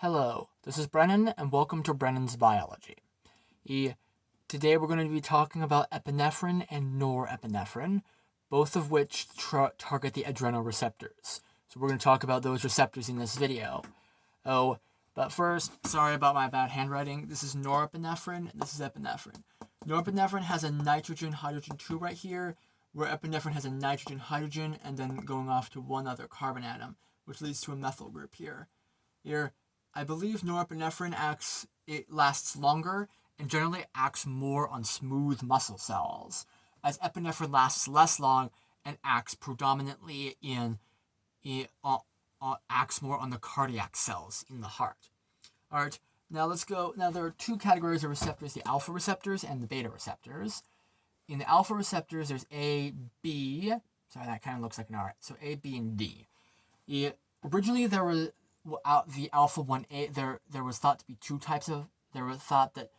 Hello, this is Brennan, and welcome to Brennan's Biology. Today we're going to be talking about epinephrine and norepinephrine, both of which target the adrenal receptors. So we're going to talk about those receptors in this video. But first, sorry about my bad handwriting. This is norepinephrine, and this is epinephrine. Norepinephrine has a nitrogen-hydrogen 2 right here, where epinephrine has a nitrogen-hydrogen, and then going off to one other carbon atom, which leads to a methyl group here. I believe norepinephrine lasts longer and generally acts more on smooth muscle cells, as epinephrine lasts less long and acts predominantly acts more on the cardiac cells in the heart. Alright, now let's go. Now there are two categories of receptors, the alpha receptors and the beta receptors. In the alpha receptors, there's A, B. Sorry, that kind of looks like an R. So A, B, and D. Originally, there was the alpha 1A. There was thought to be two types of. There was thought that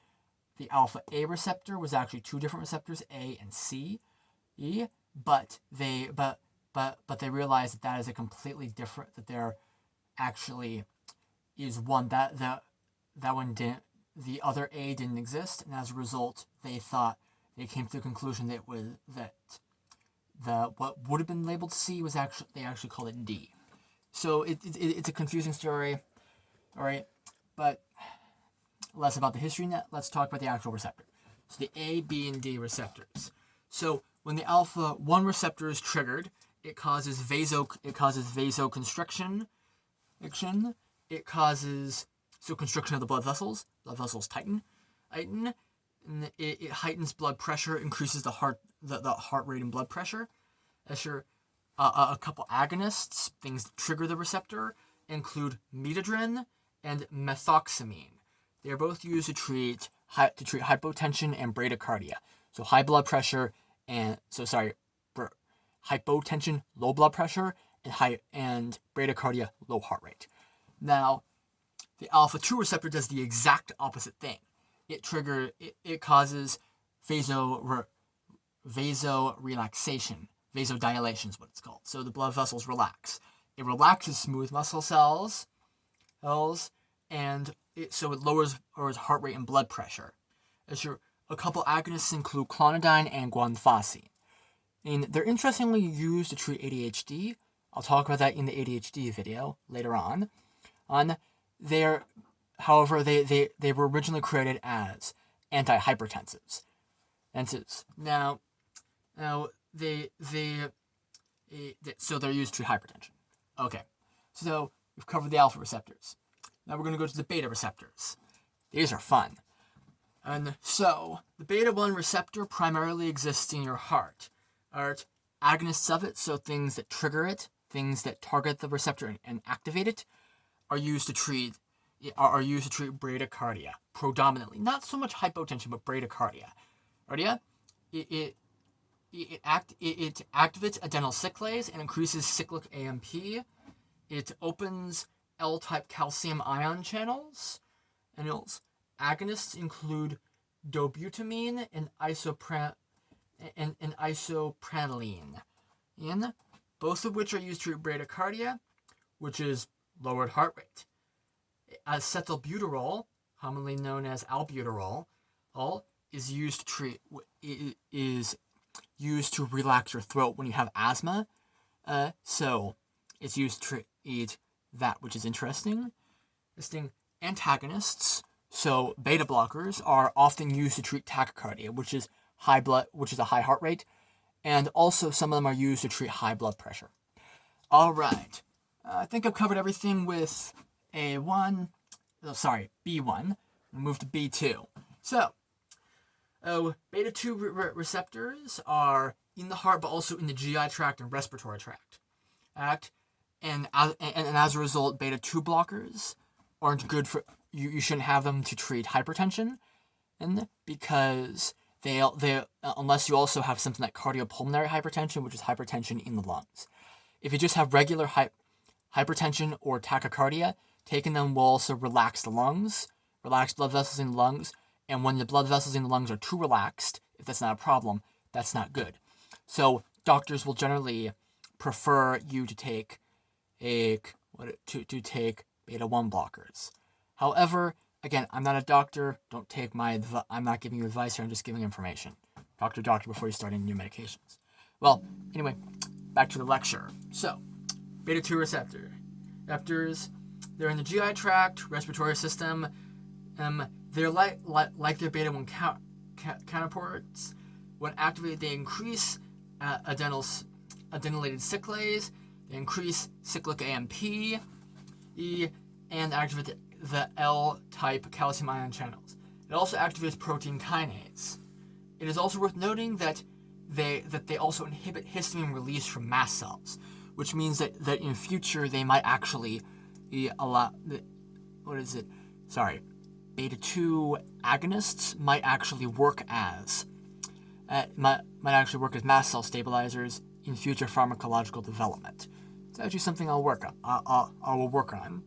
the alpha A receptor was actually two different receptors, A and C. But they realized that is a completely different. That there actually is one that one didn't. The other A didn't exist, and as a result, they came to the conclusion that what would have been labeled C was they actually called it D. So it's a confusing story, all right? But less about the history net. Let's talk about the actual receptor. So the A, B, and D receptors. So when the alpha 1 receptor is triggered, it causes vasoconstriction. It causes constriction of the blood vessels. Blood vessels tighten. And it heightens blood pressure, increases the heart rate and blood pressure. A couple agonists, things that trigger the receptor, include metadrin and methoxamine. They are both used to treat hypotension and bradycardia. So high blood pressure hypotension, low blood pressure, and bradycardia, low heart rate. Now, the alpha 2 receptor does the exact opposite thing. It causes vasorelaxation. Vasodilation is what it's called. So the blood vessels relax. It relaxes smooth muscle cells, and it lowers heart rate and blood pressure. A couple agonists include clonidine and guanfacine. And they're interestingly used to treat ADHD. I'll talk about that in the ADHD video later on. However, they were originally created as antihypertensives. Now so they're used to treat hypertension. Okay, so we've covered the alpha receptors. Now we're going to go to the beta receptors. These are fun. And so the beta 1 receptor primarily exists in your heart. Agonists of it, so things that trigger it, things that target the receptor and activate it, are used to treat bradycardia predominantly. Not so much hypotension, but bradycardia. It activates adenyl cyclase and increases cyclic AMP. It opens L-type calcium ion channels. Agonists include dobutamine and isopranoline, both of which are used to treat bradycardia, which is lowered heart rate. Acetylbutyrol, commonly known as albuterol, is used to relax your throat when you have asthma. So it's used to treat that, which is interesting. Antagonists, so beta blockers, are often used to treat tachycardia, which is a high heart rate, and also some of them are used to treat high blood pressure. All right, I think I've covered everything with B1. We'll move to B2. So, beta 2 receptors are in the heart, but also in the GI tract and respiratory tract. And as a result, beta 2 blockers aren't good for you. Shouldn't have them to treat hypertension, and because they unless you also have something like cardiopulmonary hypertension, which is hypertension in the lungs. If you just have regular hypertension or tachycardia, taking them will also relax the lungs, relax blood vessels in the lungs, and when the blood vessels in the lungs are too relaxed, if that's not a problem, that's not good. So doctors will generally prefer you to take beta 1 blockers. However, again, I'm not a doctor. Don't take I'm not giving you advice here. I'm just giving information. Talk to a doctor before you start any new medications. Well, anyway, back to the lecture. So, beta 2 receptors, they're in the GI tract, respiratory system. They're like their beta 1 counterparts. When activated, they increase adenylated cyclase, they increase cyclic AMP, and activate the L-type calcium ion channels. It also activates protein kinase. It is also worth noting that they also inhibit histamine release from mast cells, which means that in future they might actually beta 2 agonists might actually work as mast cell stabilizers in future pharmacological development. It's actually something I'll work on. I will work on.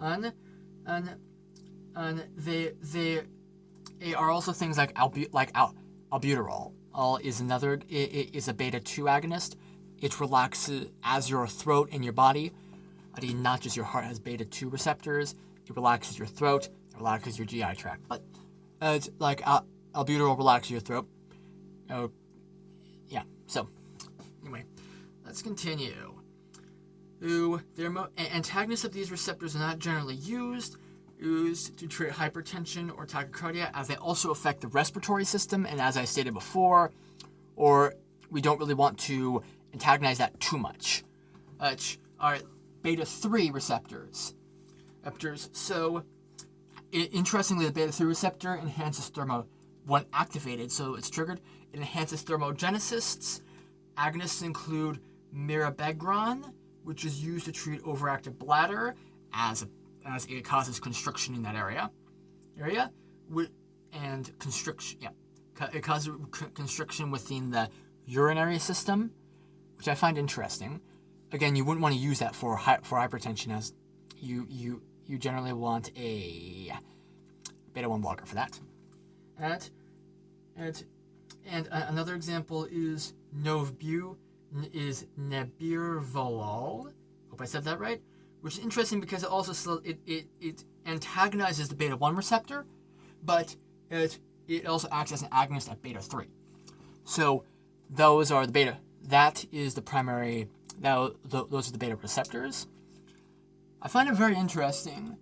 And they are also things like albuterol. Is a beta 2 agonist. It relaxes as your throat and your body. Not just your heart has beta 2 receptors. It relaxes your throat. It relaxes your GI tract. But it's like albuterol relaxes your throat. Yeah. So anyway, let's continue. Antagonists of these receptors are not generally used to treat hypertension or tachycardia, as they also affect the respiratory system, and as I stated before, or we don't really want to antagonize that too much. Alright, beta 3 receptors. So, interestingly, the beta 3 receptor enhances when activated, so it's triggered, it enhances thermogenesis. Agonists include mirabegron, which is used to treat overactive bladder, as it causes constriction in that area, and constriction. Yeah, it causes constriction within the urinary system, which I find interesting. Again, you wouldn't want to use that for hypertension, as you generally want a beta 1 blocker for that. And another example is nebivolol. Hope I said that right. Which is interesting because it also it antagonizes the beta 1 receptor, but it also acts as an agonist at beta 3. So those are the beta. That is the primary. Those are the beta receptors. I find it very interesting.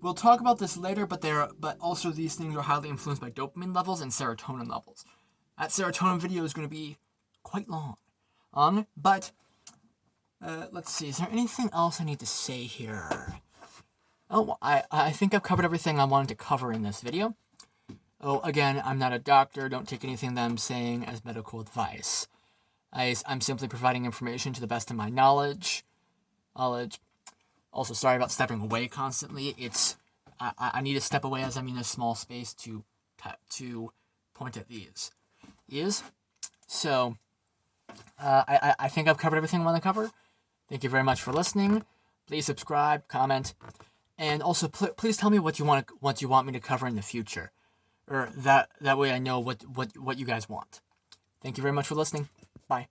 We'll talk about this later, but also these things are highly influenced by dopamine levels and serotonin levels. That serotonin video is going to be quite long. But let's see. Is there anything else I need to say here? Oh, I think I've covered everything I wanted to cover in this video. Oh, again, I'm not a doctor. Don't take anything that I'm saying as medical advice. I'm simply providing information to the best of my knowledge. Also, sorry about stepping away constantly. I need to step away as I'm in a small space to point at these. So, I think I've covered everything I want to cover. Thank you very much for listening. Please subscribe, comment, and also please tell me what you want me to cover in the future, or that way I know what you guys want. Thank you very much for listening.